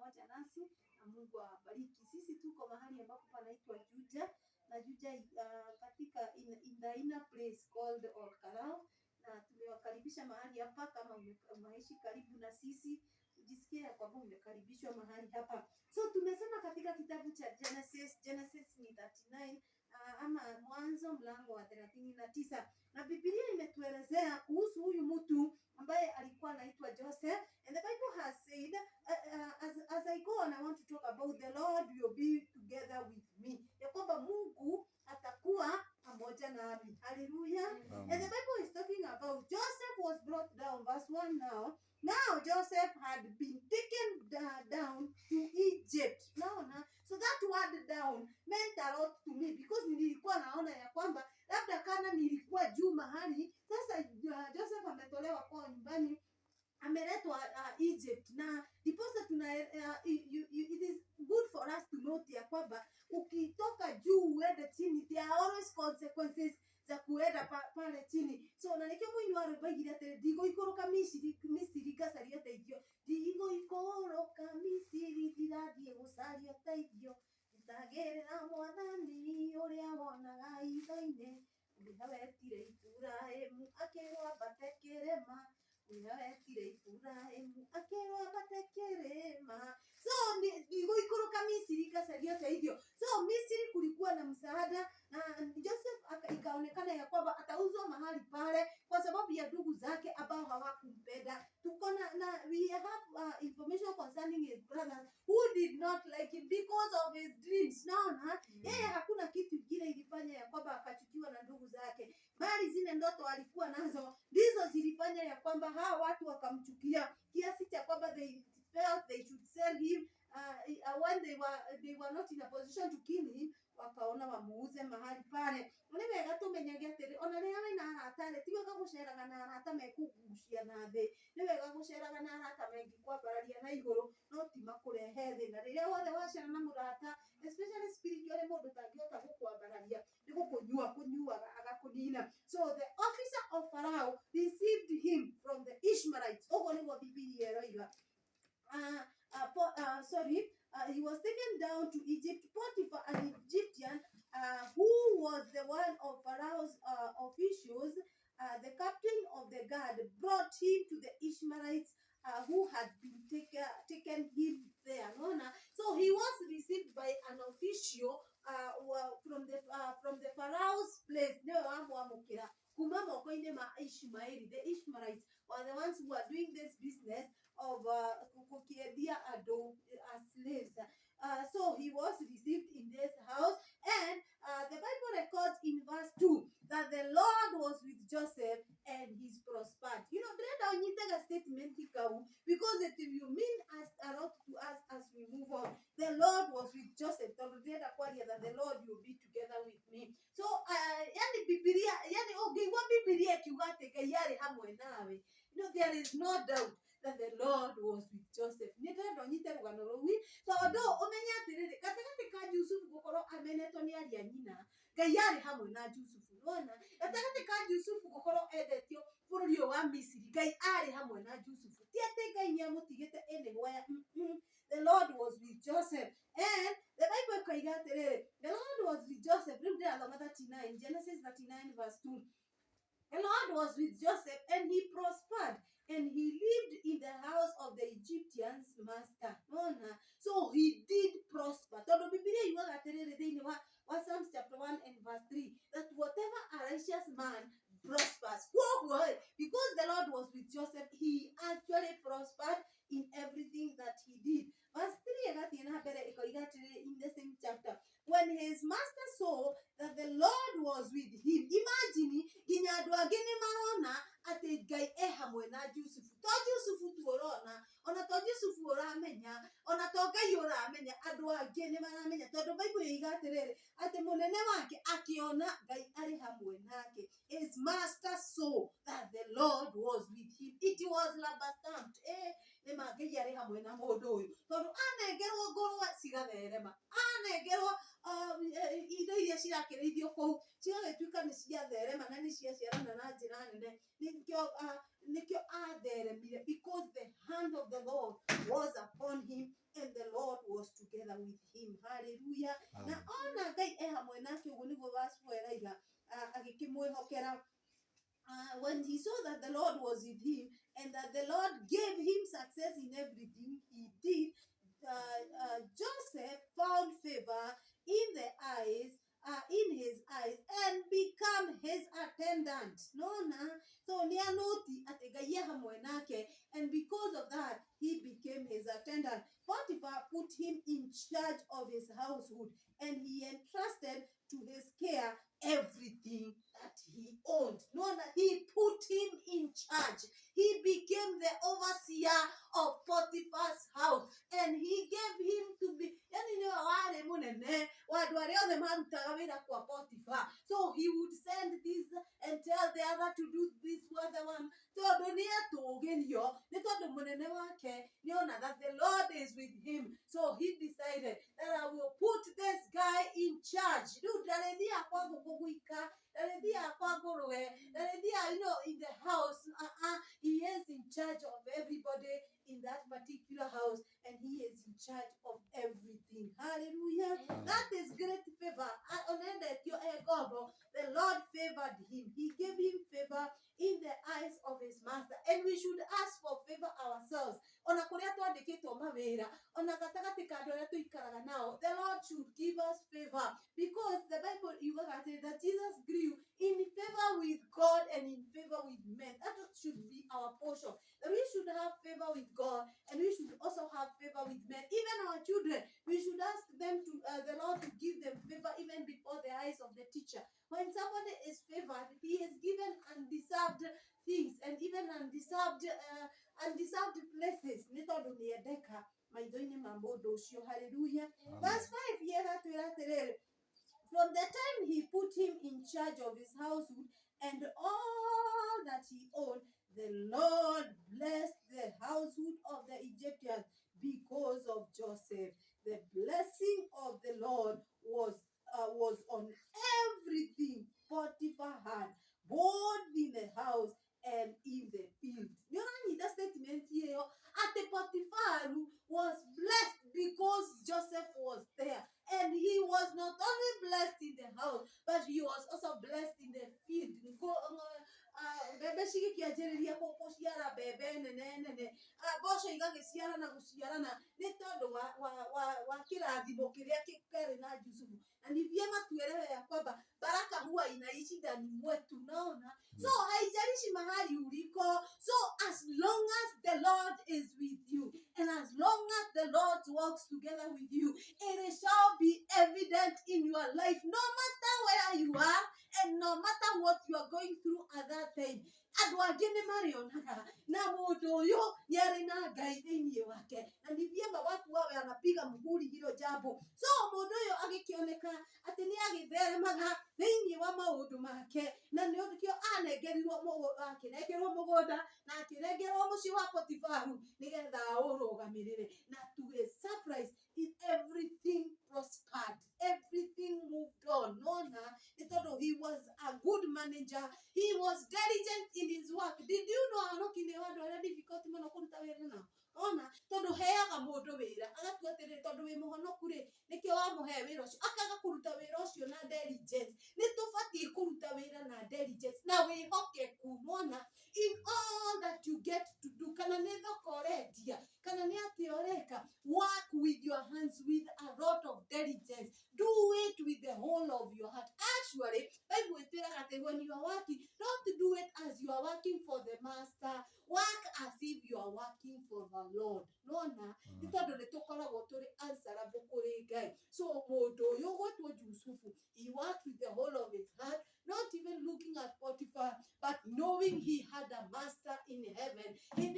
pamoja nasi na Mungu awabariki. Sisi tuko mahali ambapo panaitwa Juja na Juja katika in the inner place called Olkarau, na tumewakaribisha mahali hapa. Kama unaishi karibu na sisi, ujisikie kwamba umekaribishwa mahali hapa. So tumesema katika kitabu cha Genesis ni 39 ama Mwanzo mlango wa 39, na Biblia imetuelezea kuhusu huyu mtu ambaye alikuwa anaitwa Joseph, and the Bible has said as I go on, I want to talk about the Lord will be together with me, ya kwamba Mungu atakuwa pamoja nami. Hallelujah. And the Bible is talking about Joseph was brought down, verse 1 now. Now Joseph had been taken down to Egypt. Naona, so that word down meant a lot to me, because nilikuwa naona ya kwamba labda kana nilikuwa juu mahali. Sasa Joseph ametolewa kwa nyumbani, ameletwa Egypt, na diposa it is good for us to note ya kwamba ukitoka juu uende chini, there are always consequences za kuenda pale chini. So na nikio mwini waro baigire ate digo ikoroka Misiri gacaria teithio, digo ikoroka Misiri dirathie gucaria teithio, ndagerera mwathani uria wonaga itho-ini, uria wetire Iburahĩmu akĩrwo ambate kĩrĩma, uria wetire Iburahĩmu akĩrwo ambate kĩrĩma. So digo ikoroka Misiri gacaria teithio. So Misiri kulikuwa na msaada, na Joseph ikaonekana ya kwamba atauzwa mahali pale kwa sababu ya ndugu zake ambao hawakumpenda. Tuko na we have information concerning his brothers who did not like him because of his dreams. Naona yeye hakuna kitu kingine ilifanya ya kwamba akachukiwa na ndugu zake, bali zile ndoto alikuwa nazo ndizo zilifanya ya kwamba hawa watu wakamchukia kiasi cha kwamba they felt they should sell him when they were not in a position to kill him. Wakaona wamuuze mahali pale. Ni wega tumenyage atiri ona ria wina arata ti wega guceraga na arata mekugucia na thi, ni wega guceraga na arata mengikwambararia na iguru no ti makurehe thi. Na riria wothe wacera na murata, especially spiritually, mundu tangihota gukwambararia ni kunyuaga agakunina. So the officer of Pharaoh received him from the Ishmaelites. Ogo niguo Biblia eroiga. He was taken down to Egypt. Potiphar, an Egyptian, who was the one of Pharaoh's officials, the captain of the guard, brought him to the Ishmaelites who had been taken him there. So he was received by an official from the Pharaoh's place. The Ishmaelites were the ones who were doing this business of as slaves. So he was received in this house, and the Bible records in verse 2 that the Lord was with Joseph and he's prospered. There statement because it will mean a lot to us as we move on. The Lord was with Joseph, that the Lord will be together with me. So there is no doubt that the Lord was with Joseph. So although Yusuf gukoro amenetwo ni aria nyina, Ngai ari hamwe na Yusufu. Nona gatagati ka Yusufu gukoro endetio bururi wa Misiri, Ngai ari hamwe na Yusufu. Ti ati Ngai ni amutigite anywhere. The Lord was with Joseph, and the Bible kaiga atiriri, the Lord was with Joseph. Genesis 39 verse 2. The Lord was with Joseph, and he prospered, and he lived in the house of the Egyptian's master. So he did prosper. Psalms chapter 1 and verse 3, that whatever a righteous man prospers. Because the Lord was with Joseph, he actually prospered in everything that he did. Verse 3 in the same chapter, when his master saw that the Lord was with him, imagine ati Ngai hamwe na Yusufu. To Yusufu tuorona, ona to Yusufu oramenya, ona to Ngai oramenya, andu angi ni maramenya tondu Bible yiga atiriri ati munene wake akiona Ngai ari hamwe nake. His master saw that the Lord was with him. It was stamped. Ni Ngai ari hamwe na mundu uyu tondu anengerwo ngorwa cigatherema, anengerwo indo iria cirakĩrĩithio kũu cigagĩtuĩka nĩ ciatherema na nĩ ciaciarana na njĩra nene. Nikio atheremire because the hand of the Lord was upon him, and the was together with him. Hallelujah. Na ona Ngai hamwe nake uguo niguo verse 4 eraiga agikimwihokera. When he saw that the Lord was with him and that the Lord gave him success in everything he did, Joseph found favor in his eyes and become his attendant. No, so nianoti ategaye hamwe nake, and because of that he became his attendant. Potiphar put him in charge of his household, and he entrusted to his care everything that he owned. No, he put him in charge. He became the overseer of Potiphar's house, and he gave him to be. So he would send this and tell the other to do this other one. That the Lord is with him. So he decided that I will put this guy in charge. In the house, he is in charge of everybody in that particular house, and he is in charge of everything. Hallelujah. That is great favor. The Lord favored him. He gave him favor in the eyes of his master, and we should ask for favor ourselves. The Lord should give us favor, because the Bible that Jesus grew in favor with God and in favor with men. That should be our portion. That we should have favor with God, and we should also have favor with men. Even our children, we should ask them to the Lord to give them favor even before the eyes of the teacher. When somebody is favored, he is given undeserved things and even undeserved places. Hallelujah. Verse 5 here. From the time he put him in charge of his household and all that he owned, the Lord blessed the household of the Egyptians because of Joseph. The blessing of the Lord was on everything Potiphar had, both in the house and in the field. You know that statement here? Potiphar was blessed because Joseph was there. And he was not only blessed in the house, but he was also blessed in the field. Na ni vyema tuelewe ya kwamba baraka huwa inaishi ndani mwetu, naona. So haijalishi mahali uliko, so as long as the Lord is with you, and as long as the Lord walks together with you, it shall be evident in your life, no matter where you are and no matter what you are going through at that time. Adwagene marionaga na moto yo yarina gaidini wake, na ni vyema watu wawe wanapiga muhuri hilo jambo. So moto yo agikioneka atini agitheremaga thini wa maundu make, na ni ukio anegerirwo mugo akinegerwo mugoda na akinegerwo muci wa Potifaru nigetha urugamirire, na to a surprise in everything prospered, everything moved on. He was a good manager. He was diligent in his work. Did you know difficult ona tondu heaga mundu wira agatua atiri tondu wi muhonoku ri nikio wa muhe wira ucio akaga kuruta wira ucio na diligence. Ni tubati kuruta wira na diligence na wihokeku. Mona in all that you get to do, kana ni thoko urendia, kana ni ati ureka, work with your hands with a lot of diligence. Do it with the whole of your heart. Actually, Bible says when you are working, don't do it as you are working for the master. Work as if you are working for the Lord. So he worked with the whole of his heart, not even looking at Potiphar, but knowing he had a master in heaven. Do you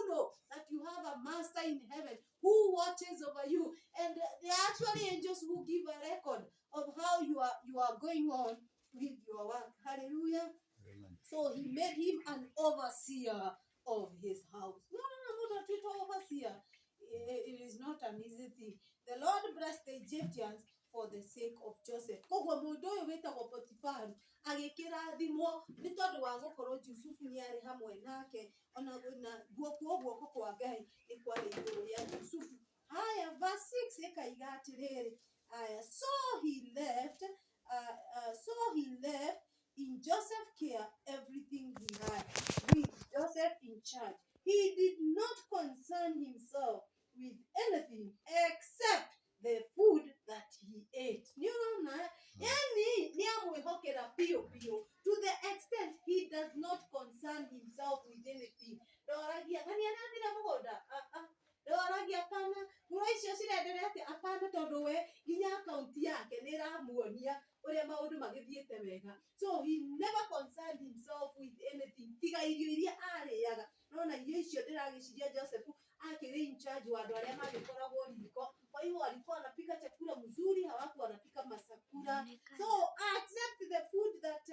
know that you have a master in heaven who watches over you? And they are actually angels who give a record of how you are going on with your work. Hallelujah. Amen. So he made him an overseer of his house. No, not a overseer. It is not an easy thing. The Lord blessed the Egyptians for the sake of Joseph. Koguo mundu uyu witagwo Potiphar agikirathimwo ni tondu wa gukorwo Yusufu ni ari hamwe nake, ona na guoko kwa Ngai ni kwari iguru ria Yusufu. Haya, verse 6 ikaiga atiriri, haya, so he left in Joseph's care everything he had, with Joseph in charge. He did not concern himself with anything except the food that he ate. Yani niamwihokera pio to the extent he does not concern himself with anything. Doragia ngani anathira mugonda doragia pana mura icio cirenderea ati apana tondu we nginya account yake ni ramuonia uria maundu magithiete wega. So he never concerned himself with anything. Tiga irio iria ariaga. Nona irio icio ndiragiciria Joseph akiri in charge wa andu aria magikoragwo riko. Kwa hivyo alikuwa anapika chakula mzuri, hawakuwa anapika masakura. So accept the food that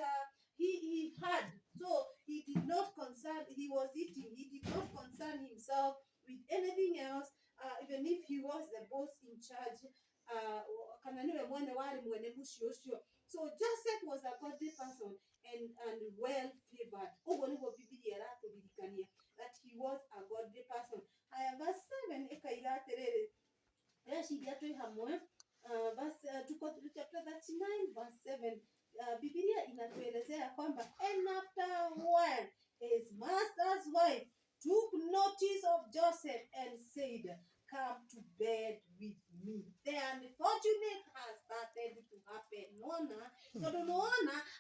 he had. So he did not concern, he was eating, he did not concern himself with anything else, even if he was the boss in charge. Kana niwe mwene wari mwene muci ucio. So Joseph was a godly person and well favored. Ugo niguo Biblia iraturirikania that he was a godly person. Haya, verse 7 ikaiga atiriri, reciria twi hamwe, tuko chapter 39 verse 7. Biblia inatuelezea kwamba and after a while his master's wife took notice of Joseph and said, come to bed with me. The unfortunate has started to happen. Nona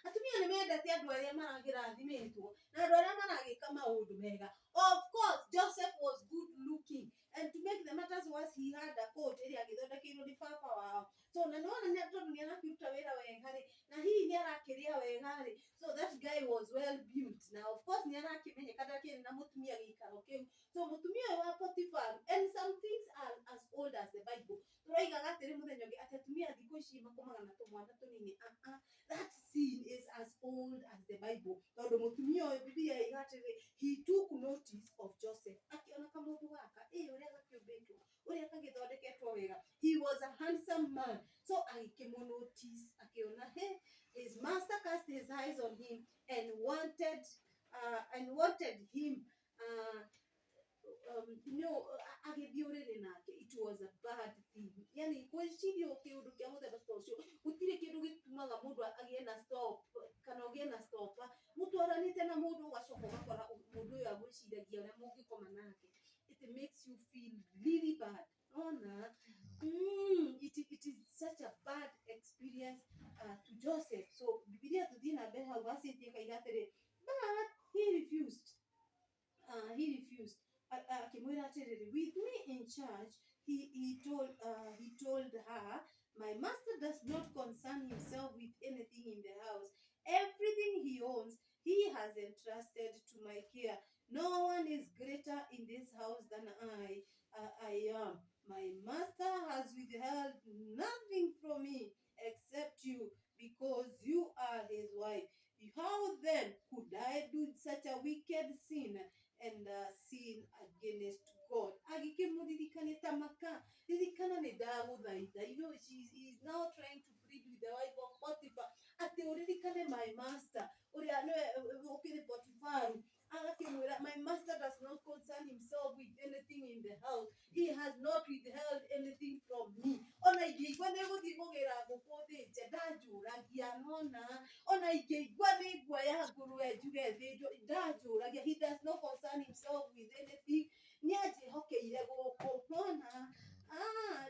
atumia nimendete andu aria maragirathimĩtwo na andu aria maragĩka maũndũ mega. Of course Joseph was good looking, and to make the matters worse, he had a coat ĩrĩa agĩthondekeirwo nĩ baba wao. So na nona tondu nĩ arakĩruta wĩra wega rĩ, na hihi nĩ arakĩrĩa wega rĩ, so that guy was well built. Now of course nĩ arakĩmenyeka ndakĩrĩ na mũtumia gĩikaro kĩu. So mũtumia wa Potiphar, and some things are as old as the Bible. Tũraigaga atĩrĩ mũthenya ũngĩ atĩ atumia thikũ ici makomaga na tũmwana tũnini. That sin is as old as the Bible. Tondu mũtumia ũyũ Biblia ĩiga atĩrĩ, he took notice of Joseph. Akĩona kamũndũ gaka, ũrĩa gakĩũmbĩtwo, ũrĩa gagĩthondeketwo wega. He was a handsome man. So akĩmũnotice, akĩona his master cast his eyes on him and wanted him agithiurire nake. It was a bad thing. Yani gwicirio kiundu kia muthemba ta ucio gutire kindu gitumaga mundu agie na stop kana ugie na stopa mutwaranite na mundu ugacoka ugakora mundu uyu agwiciragia uria mungikoma nake. It makes you feel really bad. It is such a bad experience to Joseph. So Biblia tuthie na mbere hau basi ikaiga atiri, but he refused. Akimwira atiriri, with me in charge, he told her, my master does not concern himself with anything in the house. Everything he owns, he has entrusted to my care. No one is greater in this house than I am. My master has withheld nothing from me except you, because you are his wife. How then could I do such a wicked sin and sin against God? Agikimuririkania tamaka ririkana ni ndaguthaitha. You know, he is now trying to plead with the wife of Potiphar ati uririkane my master uria no ukiri Potiphar. My master does not concern himself with anything in the house. He has not withheld anything from me. Ona igwa neguthimugera ngukuthi ndajuragia nona. Ona igwa ni ngwa ya nguruwe njuge thinjo ndajuragia. He does not concern himself with anything. Ni ajihokeire guku nona.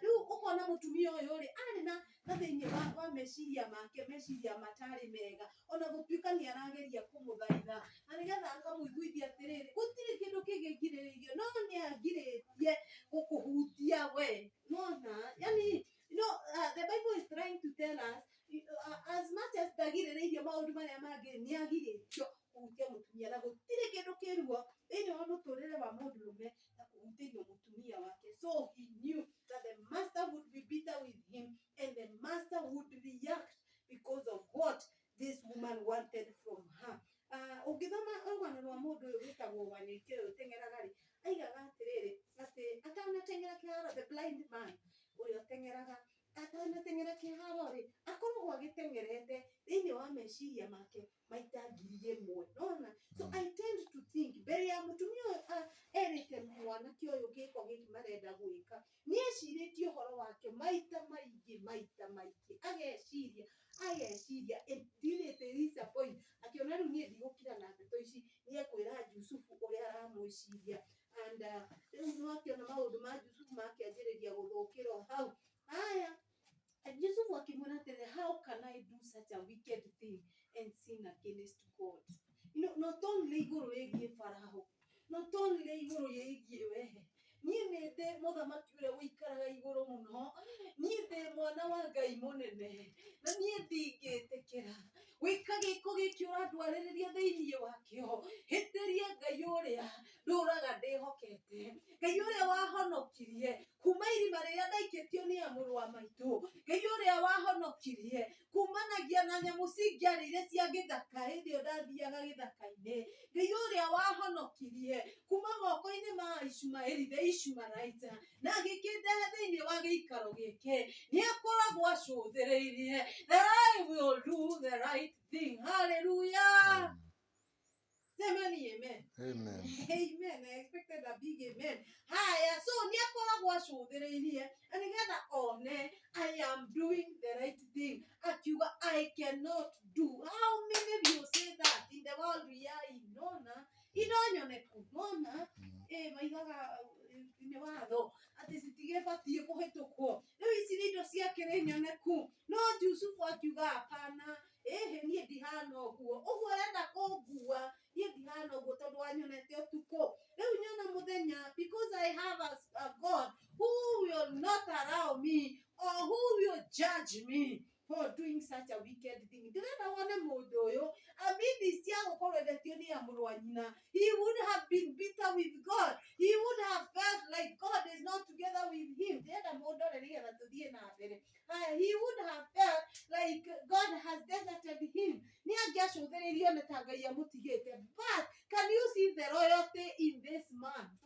Riu ukona mutumia uyu ri ari na thiini wa meciria make, meciria matari mega. Ona gutuika ni arageria kumuthaitha na nigetha akamuiguithia atiriri, gutire kindu kingigiririo, no ni agiritie gukuhutia we. Nona, yani, the Bible is trying to tell us, as much as ndagiririirio maundu maria mangi ni agiritio kuhutia mutumia, na gutire kindu kiruo thiini wa muturire wa mundu rume na kuhutirio mutumia wake. So he knew that the master would be bitter with him and the master would react because of what this woman wanted from her. Ungithoma rugano rwa mundu uyu witagwo Wanike uyu teng'eraga ri, aigaga atiriri ati atanateng'era kĩharo, the blind man uria teng'eraga atanateng'era kĩharo rĩ akoragwo agĩteng'erete thĩinĩ wa meciria make maita 1,000. Nona so I tend to think mbere ya mũtumia erĩte mwanake ũyũ gĩko gĩkĩ marenda gwĩka nĩecirĩtie ũhoro wake maita maingĩ ageciria ndirĩte disappoint akiona rĩu niĩ ndigũkira na ndeto ici nĩekwĩra Jusufu ũrĩa aramwĩciria and rĩu no akĩona maũndũ ma Jusufu makĩanjĩrĩria gũthũkĩra hau. Haya Jusufu akimwona atĩrĩrĩ, how can I do such a wicked thing and sin against God? Not only igũrũ rĩgiĩ Faraho, not only igũrũ rĩgiĩ wehe, niĩ nĩ ndĩ mũthamaki ũrĩa wĩikaraga igũrũ mũno, niĩ ndĩ mwana wa Ngai mũnene na niĩ ndingĩtĩkĩra gwĩka gĩko gĩkĩ ũrandwarĩrĩria thĩinĩ wakĩo. Hĩtĩria Ngai ũrĩa ndũraga ndĩhokete, Ngai ũrĩa wahonokirie kuma irima rĩrĩa ndaikĩtio nĩ mũrũ wa maitũ, Ngai ũrĩa wahonokirie kumanagia na nyamũ cingĩarĩire cia gĩthaka hĩndĩ ĩyo ndathiaga gĩthaka-inĩ, Ngai ũrĩa wahonokirie kuma moko-inĩ ma Ishumaeli the Ishmaelites na agĩkĩndehe thĩinĩ wa gĩikaro gĩkĩ, nĩakoragwo acũthĩrĩirie that I will do the right thing. Hallelujah. Semeni amen. Amen. Amen. I expected a big amen. Haya, so nĩakoragwo acũthĩrĩirie na nĩgetha one I am doing the right thing. Akiuga I cannot do. How many of you say that in the world we are in? Nona idonyoneku nona maigaga nĩ watho atĩ citigĩbatiĩ kũhĩtũkwo. Rĩu ici nĩ indo ciake nyoneku, no Jusufu akiuga hapana, niĩ ndihana ũguo, ũguo arenda kũngua, niĩ ndihana ũguo tondũ wanyonete ũtukũ. Rĩu nyona mũthenya, because I have a God who will not allow me or who will judge me for doing such a wicked thing. Ndĩrenda wone mũndũ ũyũ amidst ya gũkorwo endetio nĩ mũrũ wa nyina, he would have been bitter with God. He would have felt like God is not together with him. Ndĩrenda mũndũ ũrĩa nĩgetha tũthiĩ na mbere. He would have felt like God has deserted him. Nĩ angĩacũthĩrĩirio nĩ ta Ngai amũtigĩte. But can you see the loyalty in this man?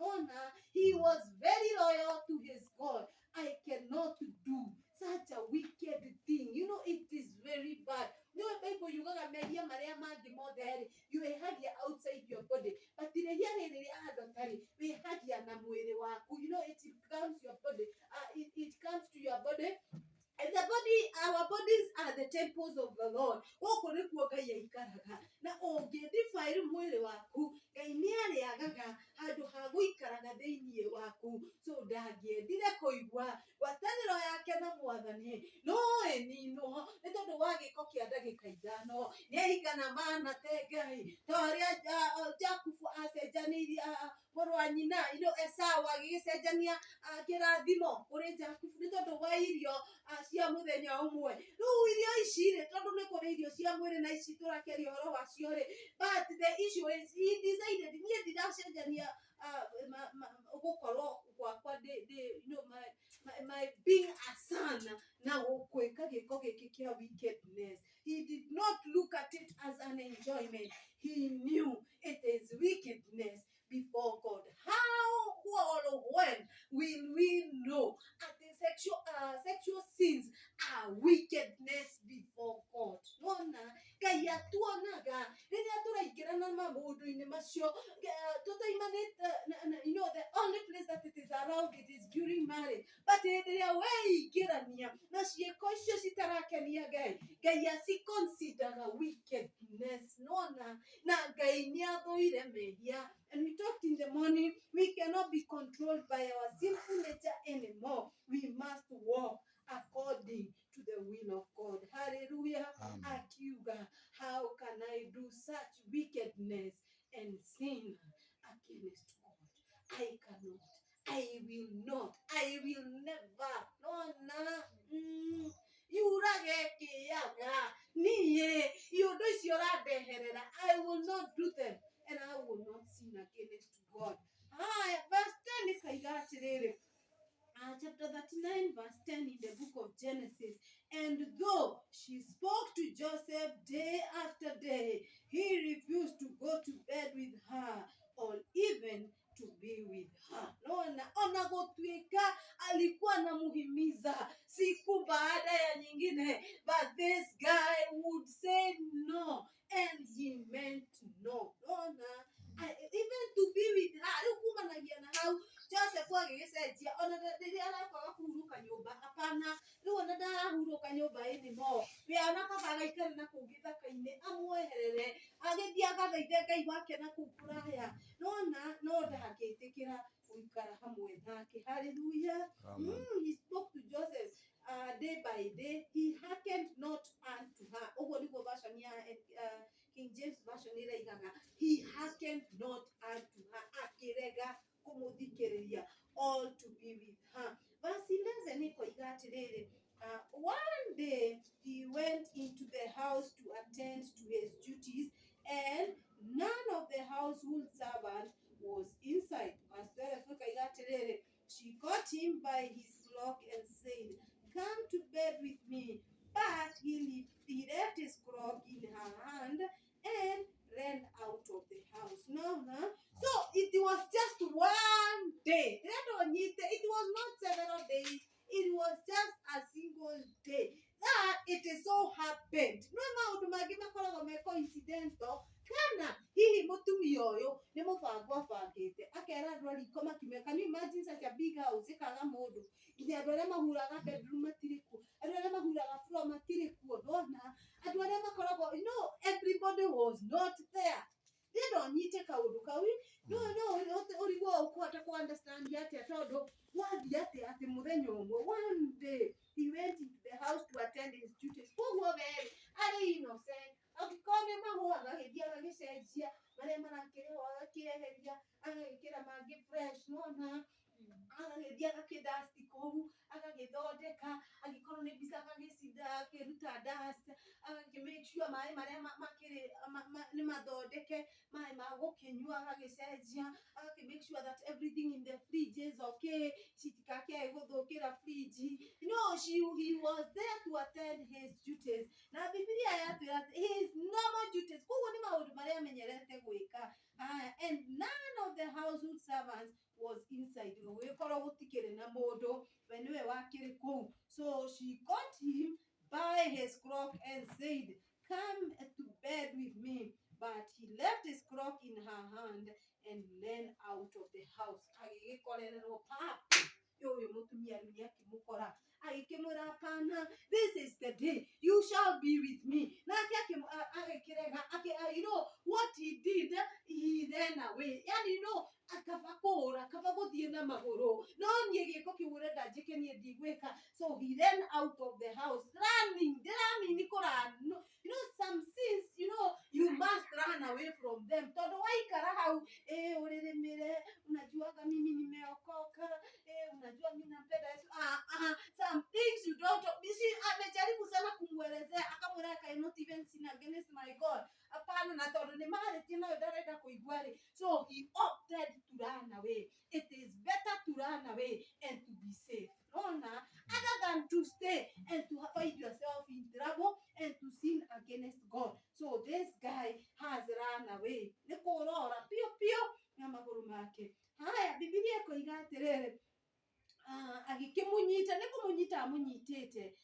He was very loyal to his God. I cannot do such a wicked thing. You know, it is very bad. No Bible yugaga mehia maria mangi mothe you ehagia outside your body, but rĩhia rĩrĩ rĩa adultery wĩhagia na mwĩrĩ waku. You know, it comes your body, it comes to your body. And the body, our bodies are the temples of the Lord. Gũkũ nĩkuo Ngai aikaraga. Na ũngĩdefile mwĩrĩ waku, Ngai nĩarĩagaga handũ ha gũikaraga thĩinĩ waku. So ndangĩendire kũigua ngwatanĩro yake na Mwathani no ĩninwo nĩ tondũ wa gĩko kĩa ndagĩka ithano. Nĩaigana manate Ngai ta ũrĩa Jakubu acenjanirie mũrũ wa nyina, Esau agĩcenjania kĩrathimo kũrĩ Jakubu nĩ tondũ wa irio cia mũthenya ũmwe. Rĩu irio ici rĩ, tondũ nĩ kũrĩ irio cia mwĩrĩ na ici tũrakĩria ũhoro wacio rĩ, but the issue is he decided niĩ ndiracenjania gũkorwo gwakwa my being a son na gwĩka gĩko gĩkĩ kĩa wickedness. He did not look at it as an enjoyment. He knew it is wickedness before God. How or when will we know that the sexual sins are wickedness before God? Nona Ngai atuonaga rĩrĩa tũraingĩrana maũndũ-inĩ macio tũtaimanĩte, you know, the only place that it is allowed it is during marriage. But rĩrĩa weingĩrania na ciĩko icio citarakenia Ngai, Ngai aciconsideraga wickedness. Nona na Ngai nĩathũire mehia. And we talked in the morning, we cannot be controlled by our sinful nature anymore. We must walk according to the will of God. Hallelujah. Akiuga, how can I do such wickedness and sin against God? I cannot. I will not. I will never. No. I will not do them. And I will not sin against God. Verse 10 chapter 39 verse 10 in the book of Genesis. And though she spoke to Joseph day after day, he refused to go to bed with her or even to be with her. Ona gũtuĩka alikuwa anamuhimiza siku baada agicenjia ona riria arakoga kuhuruka nyumba apana riu ona ndarahuruka nyumba anymore we anakaba agaikare na kuu githaka-ini amweherere agithii agathaithe Ngai wake na kuu kuraya nona no ndagitikira guikara hamwe nake hallelujah. He spoke to Joseph day by day. He hearkened not unto her. Uguo niguo version ya King James version iraigaga he hearkened not unto her, akirega kumuthikiriria, all to be with her. Verse 11 ikoiga atiriri, one day he went into the house to attend to his duties, and none of the household servant was inside. Verse 12 ikoiga atiriri, she caught him by his cloak and said, come to bed with me. But he left his cloak in her hand and ran out of the house. No. So it was just one day. It was not several days. It was just a single day. That it so happened. No maundu mangi makoragwo me coincidental. Kana hihi mutumia uyu ni mubango abangite akera andu a riko makimia. Can you imagine such a big house ikaga mundu ithe andu aria mahuraga bedroom matiriku, andu aria mahuraga floor matiriku, ndona andu aria makoragwo everybody was not there. They don't need to kaundu kawi no urigwo ukwata ku understand yate tondu wathi ati muthenya umwe one day he went into the house to attend his duties. Koguo we ari innocent akikone mahu agagithia agagicenjia maria marakiriho agakireheria agagikira mangi fresh nona agagithia agakidasti kou agagithondeka agikorwo ni bisa agagicinda akiruta dust agakimake sure mai maria makiri ni mathondeke mai ma gukinyua agagicenjia agakimake sure that everything in the fridge is okay citikake guthukira fridge. He was there to attend his duties. Na Biblia yatwira his normal duties. Koguo ni maundu maria amenyerete gwika. And none of the household servants was inside. Wikorwo gutikire na mundu we niwe wakiri kou. So she caught him by his cloak and said, come to bed with me. But he left his cloak in her hand and ran out of the house. Agigikorererwo papu uyu mutumia ni akimukora agikimura hapana, this is the day you shall be with me. Na agikirega what he did, he ran away. Yani akabakora akabaguthie na maguru no nie giiko kiu urenda njike nie ndigwika. So he ran out of the house running ni kura some sins you must run away from them tondu waikara hau uririmire unajuaga mimi nimeokoka unajua mimi napenda Yesu some things you don't amejaribu sana kumwelezea akamweleza I cannot even sin against my God apana na tondu ni mari tino ndarenda kuigwari. So he opted to run away. It is better to run away and to be safe other than to stay and to find yourself in trouble and to sin against God. So this guy has run away. Ni kurora pio na maguru make. Haya Biblia ikoiga atiriri agikimunyita ni kumunyita amunyitite.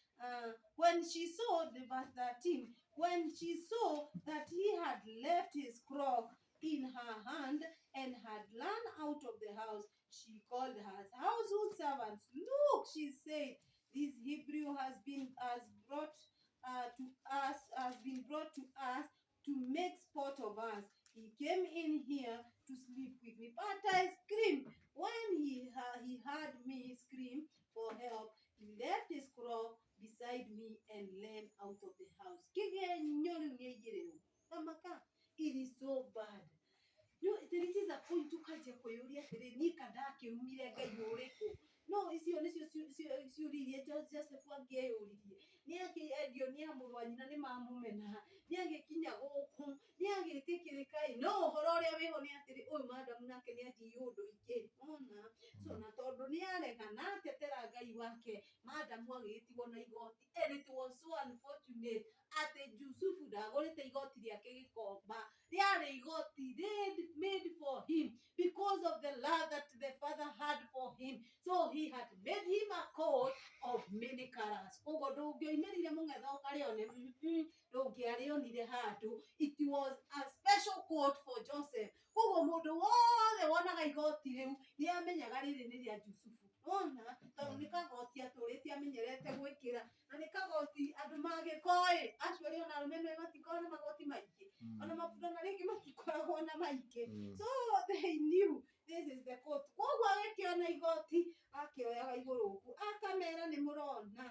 When she saw the verse 13, when she saw that he had left his cloak in her hand and had run out of the house, she called her household servants. Look, she said, this Hebrew has been brought to us to make sport of us. He came in here to sleep with me, but I screamed. When he heard me scream for help, he left his cloak beside me and ran out of the house. It is so bad. There is a point ukaja kuyuria nika ndakiumire Ngai uriku. No icio nicio ciuririe Joseph angeyuririe. Ni akiendio ni amurwa nyina ni mamumena. Ni agikinya guku. Ni agitikirika no horo uria wiho ni atiri uyu madam nake ni athi undu ingi. Ona so na tondu ni arega na atetera Ngai wake madam agitigwo na igoti. And it was so unfortunate ati Yusufu ndagurite igoti riake gikomba. Riari igoti made for him because of the love that the father had for him. So he had made him a coat of many colors. Kogo ndungioimerire mungetha ukarione ndungiarionire handu. It was a special coat for Joseph. Kogo mundu wothe wonaga igoti riu ni amenyaga riri ni ria Jusufu ona tondu ni kagoti atũrĩte amenyerete gwĩkĩra na ni kagoti andũ magĩkoi acio ri ona arume matikoragwo na magoti maingĩ ona mabundo na rĩngĩ matikoragwo na maingĩ so they knew this is the court koguo agĩkĩona igoti akĩoyaga igũrũ ũguo akamera nĩ mũrona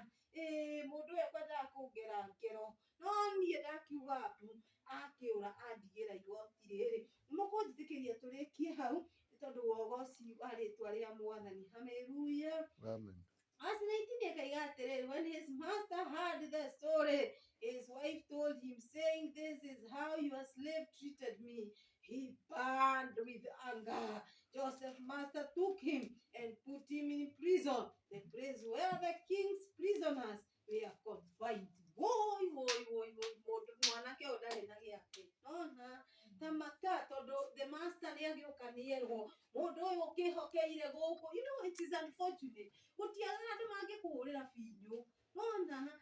mũndũ ũyũ ekwendaga kũngera ngero no niĩ ndakiuga akĩũra andigĩra igoti rĩrĩ mũkũnjĩtĩkĩria tũrĩkie hau tondũ wogoci wa rĩtwa rĩa Mwathani hallelujah amen. Verse 19 akaiga atĩrĩrĩ, when his master heard the story, his wife told him, saying, this is how your slave treated me. He burned with anger. Joseph's master took him and put him in prison, the place where the king's prisoners were confined. Woi, mwanake ũndarĩ na gĩake. Ona tamaka tondũ the master nĩagĩũka nĩerwo mũndũ ũyũ ũkĩhokeire gũkũ. You know, it is unfortunate. Gũtiaga andũ mangĩkũhũrĩra binyũ. Ona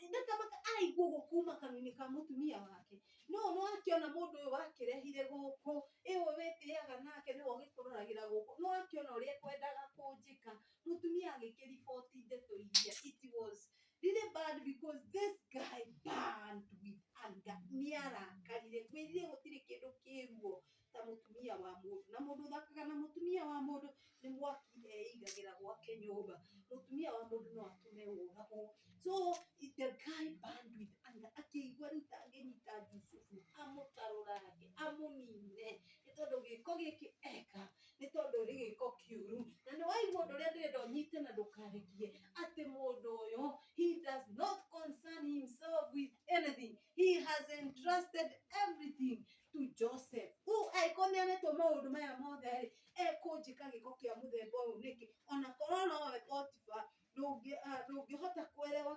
ndakamaka aigua ũguo kuma kanua-inĩ ka mũtumia wake. No akĩona mũndũ ũyũ wakĩrehire gũkũ, ĩwe wĩtĩaga nake nĩwe ũgĩkũroragĩra gũkũ. No akĩona ũrĩa ekwendaga kũnjĩka. Mũtumia agĩkĩriboti ndeto iria. It was really bad because this guy burned with anger. Nĩarakarire. Kwĩrire gũtirĩ kĩndũ kĩruo ta mũtumia wa mũndũ. Na mũndũ ũthakaga na mũtumia wa mũndũ nĩ mwaki eigagĩra gwake nyũmba. Mũtumia wa mũndũ no atũme ũragwo. So the guy burned with anger. Akĩigua rĩu ndangĩnyita Jusufu amũtarũrange amũnine nĩ tondũ gĩko gĩkĩ eka nĩ tondũ nĩ gĩko kĩũru. Na nĩ waigua ũndũ ũrĩa ndĩrenda ũnyite na ndũkarekie atĩ mũndũ ũyũ he does not concern himself with anything. He has entrusted everything to Joseph. Angĩkorwo nĩanetwo maũndũ maya mothe rĩ, ekũnjĩka gĩko kĩa mũthemba ũyũ nĩkĩ? Ona korwo nowe Potifa ndũngĩhota kuelewa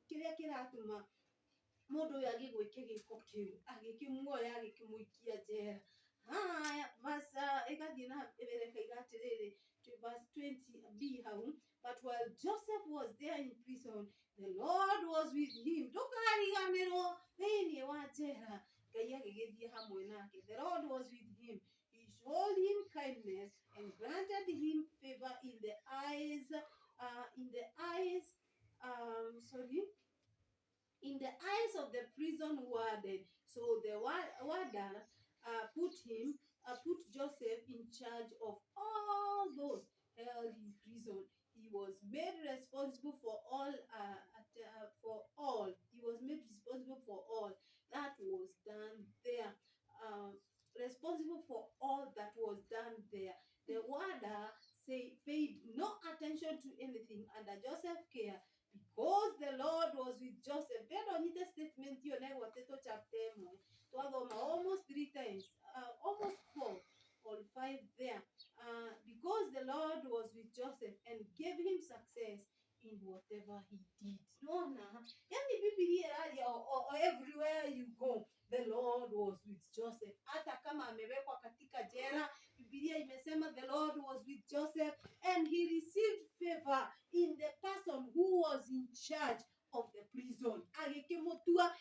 kĩrĩa kĩratũma mũndũ ũyũ agĩgwĩke gĩko kĩu. Agĩkĩmuoya agĩkĩmũikia njera. Haya, ĩgathiĩ na mbere ĩkaiga atĩrĩrĩ, verse 20b hau. But while Joseph was there in prison, the Lord was with him. Ndũkariganĩrwo thĩinĩ wa njera. Ngai agĩgĩthiĩ hamwe nake. The Lord was with him. He showed him kindness and granted him favor in the eyes of the prison warden. So the warden put Joseph in charge of all those held in prison. He was made responsible for all. He was made responsible for all that was done there. Responsible for all that was done there. The warder paid no attention to anything under Joseph's care because the Lord was with Joseph. Then on the statement you never chapter almost 3 times, almost 4 or 5 there. Because the Lord was with Joseph and gave him success in whatever he did. No, yani Biblia everywhere you go, the Lord was with Joseph. Hata kama amewekwa katika jela, Biblia imesema the Lord was with Joseph and he received favor in the person who was in charge of the prison. Agĩkĩmũtua